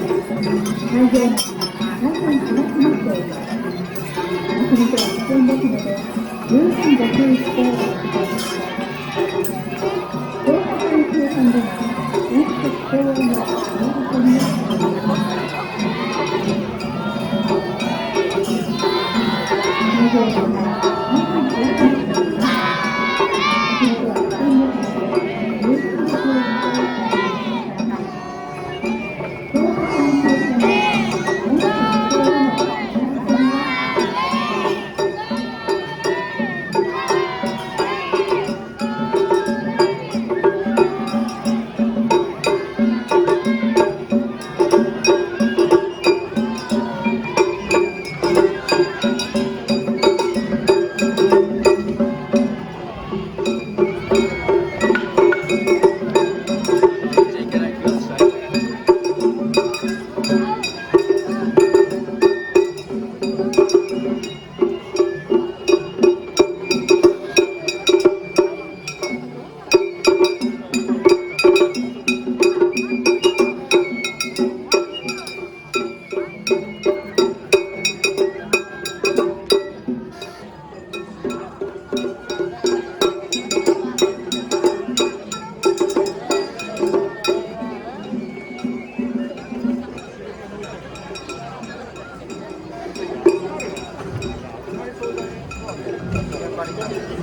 改善しなくなっています。足元は危険ですので、十分ご注意しておいてください。大阪駅周辺では、飲食共用の乗り込みをしています。会場内は安全しなくなっています。足元は危険ですので、十分ご注意しておいてください。大阪駅周辺では、飲食共用の乗り込みをしています。